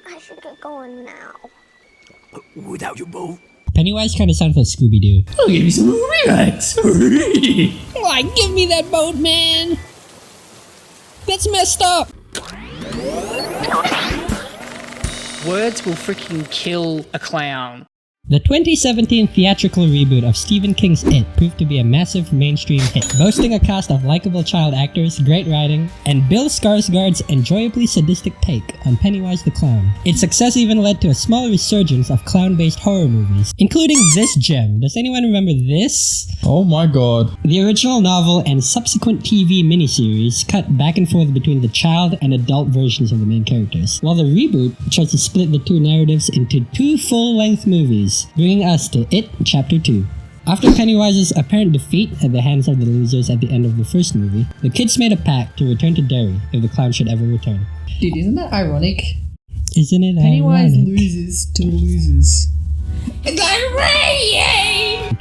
I should get going now. Without your boat? Pennywise kind of sounds like Scooby-Doo. I'll give you some relax. Like, give me that boat, man! That's messed up! Words will freaking kill a clown. The 2017 theatrical reboot of Stephen King's It proved to be a massive mainstream hit, boasting a cast of likable child actors, great writing, and Bill Skarsgård's enjoyably sadistic take on Pennywise the Clown. Its success even led to a small resurgence of clown-based horror movies, including this gem. Does anyone remember this? Oh my god. The original novel and subsequent TV miniseries cut back and forth between the child and adult versions of the main characters, while the reboot tries to split the two narratives into two full-length movies, bringing us to It Chapter 2. After Pennywise's apparent defeat at the hands of the losers at the end of the first movie, the kids made a pact to return to Derry if the clown should ever return. Dude, isn't that ironic? Isn't it Pennywise ironic? loses to the losers.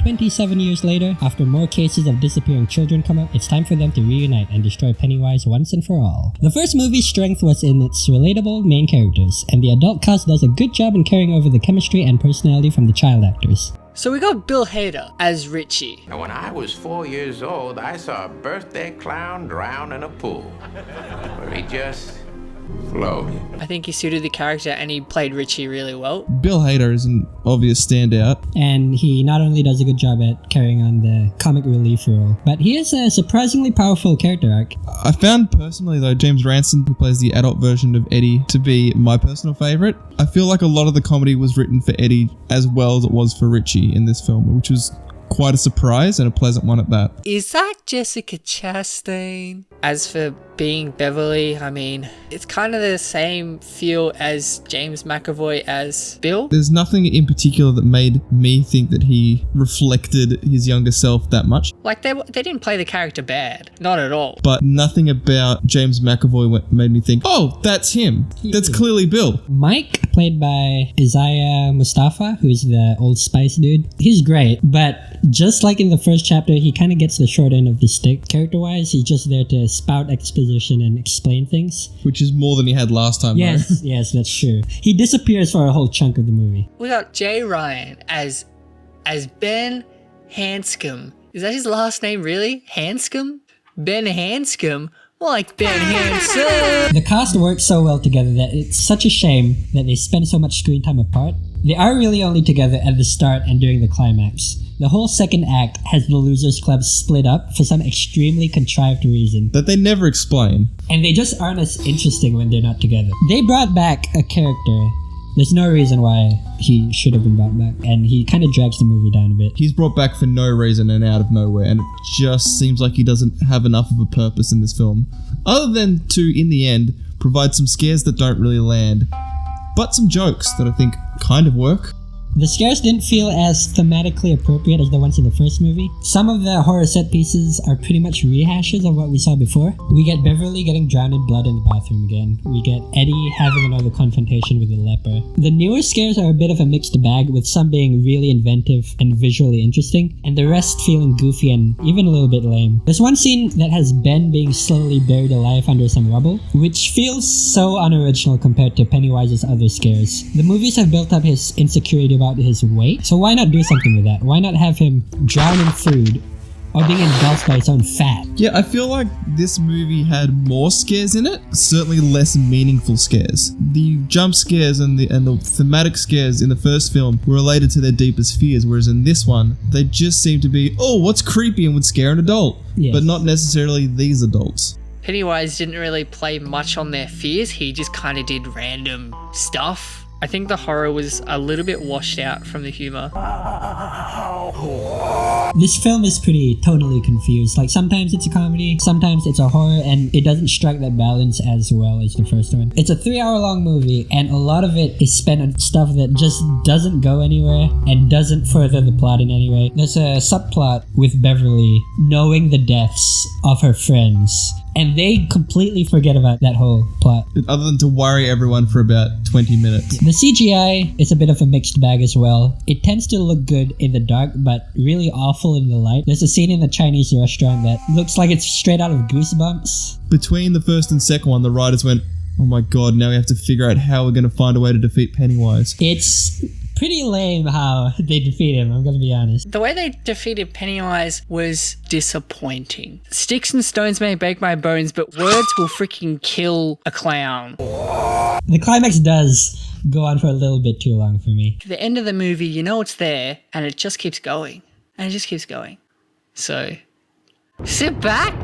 27 years later, after more cases of disappearing children come up, it's time for them to reunite and destroy Pennywise once and for all. The first movie's strength was in its relatable main characters, and the adult cast does a good job in carrying over the chemistry and personality from the child actors. So we got Bill Hader as Richie. And when I was 4 years old, I saw a birthday clown drown in a pool where he just floated. I think he suited the character and he played Richie really well. Bill Hader is an obvious standout. And he not only does a good job at carrying on the comic relief role, but he has a surprisingly powerful character arc. I found personally though James Ranson, who plays the adult version of Eddie, to be my personal favourite. I feel like a lot of the comedy was written for Eddie as well as it was for Richie in this film, which was quite a surprise and a pleasant one at that. Is that Jessica Chastain? As for being Beverly, I mean, it's kind of the same feel as James McAvoy as Bill. There's nothing in particular that made me think that he reflected his younger self that much. Like, they didn't play the character bad. Not at all. But nothing about James McAvoy made me think, oh, that's him. That's clearly Bill. Mike, played by Isaiah Mustafa, who's the Old Spice dude, he's great, but just like in the first chapter, he kind of gets the short end of the stick. Character-wise, he's just there to spout exposition and explain things. Which is more than he had last time, Yes, though. yes, that's true. He disappears for a whole chunk of the movie. We got Jay Ryan as Ben Hanscom. Is that his last name, really? Hanscom? Ben Hanscom? More like Ben Hanson. The cast works so well together that it's such a shame that they spend so much screen time apart. They are really only together at the start and during the climax. The whole second act has the Losers Club split up for some extremely contrived reason. That they never explain. And they just aren't as interesting when they're not together. They brought back a character. There's no reason why he should have been brought back, and he kind of drags the movie down a bit. He's brought back for no reason and out of nowhere, and it just seems like he doesn't have enough of a purpose in this film. Other than to, in the end, provide some scares that don't really land, but some jokes that I think kind of work. The scares didn't feel as thematically appropriate as the ones in the first movie. Some of the horror set pieces are pretty much rehashes of what we saw before. We get Beverly getting drowned in blood in the bathroom again. We get Eddie having another confrontation with the leper. The newer scares are a bit of a mixed bag, with some being really inventive and visually interesting, and the rest feeling goofy and even a little bit lame. There's one scene that has Ben being slowly buried alive under some rubble, which feels so unoriginal compared to Pennywise's other scares. The movies have built up his insecurity about his weight, so why not do something with that? Why not have him drown in food or being engulfed by its own fat? Yeah, I feel like this movie had more scares in it, certainly less meaningful scares. The jump scares and the thematic scares in the first film were related to their deepest fears, whereas in this one, they just seem to be, oh, what's creepy and would scare an adult, Yes. but not necessarily these adults. Pennywise didn't really play much on their fears. He just kind of did random stuff. I think the horror was a little bit washed out from the humor. This film is pretty tonally confused. Like, sometimes it's a comedy, sometimes it's a horror, and it doesn't strike that balance as well as the first one. It's a 3-hour-long movie, and a lot of it is spent on stuff that just doesn't go anywhere and doesn't further the plot in any way. There's a subplot with Beverly knowing the deaths of her friends, and they completely forget about that whole plot. Other than to worry everyone for about 20 minutes. The CGI is a bit of a mixed bag as well. It tends to look good in the dark, but really awful in the light. There's a scene in the Chinese restaurant that looks like it's straight out of Goosebumps. Between the first and second one, the writers went, Oh my god, now we have to figure out how we're going to find a way to defeat Pennywise. It's pretty lame how they defeat him, I'm gonna be honest. The way they defeated Pennywise was disappointing. Sticks and stones may break my bones, but words will freaking kill a clown. The climax does go on for a little bit too long for me. At the end of the movie, you know it's there, and it just keeps going. And it just keeps going. So, sit back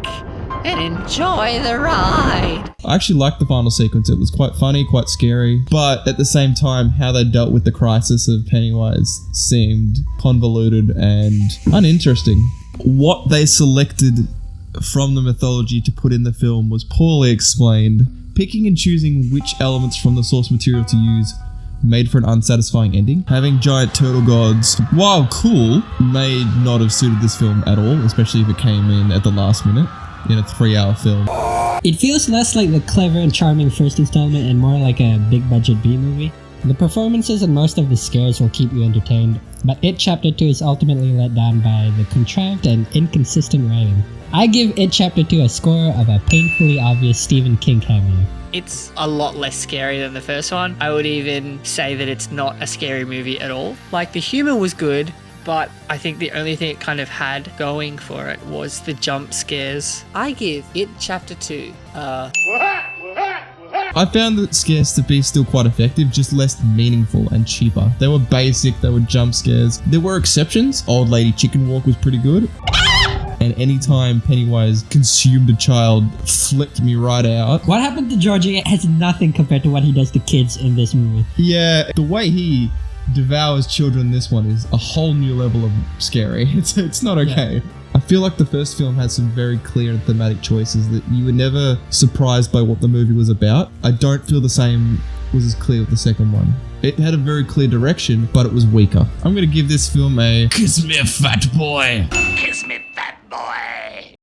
and enjoy the ride. I actually liked the final sequence. It was quite funny, quite scary, but at the same time, how they dealt with the crisis of Pennywise seemed convoluted and uninteresting. What they selected from the mythology to put in the film was poorly explained. Picking and choosing which elements from the source material to use made for an unsatisfying ending. Having giant turtle gods, while cool, may not have suited this film at all, especially if it came in at the last minute in a 3-hour film. It feels less like the clever and charming first installment and more like a big budget B movie. The performances and most of the scares will keep you entertained, but It Chapter 2 is ultimately let down by the contrived and inconsistent writing. I give It Chapter 2 a score of a painfully obvious Stephen King cameo. It's a lot less scary than the first one. I would even say that it's not a scary movie at all. Like, the humor was good, but I think the only thing it kind of had going for it was the jump scares. I give It Chapter 2 I found the scares to be still quite effective, just less meaningful and cheaper. They were basic, they were jump scares. There were exceptions. Old Lady Chicken Walk was pretty good. And anytime Pennywise consumed a child, flipped me right out. What happened to Georgie has nothing compared to what he does to kids in this movie. Yeah, the way he devours children in this one is a whole new level of scary. It's not okay. I feel like the first film had some very clear and thematic choices that you were never surprised by what the movie was about. I don't feel the same was as clear with the second one. It had a very clear direction, but it was weaker. I'm going to give this film a Kiss me, fat boy. Kiss me, fat boy.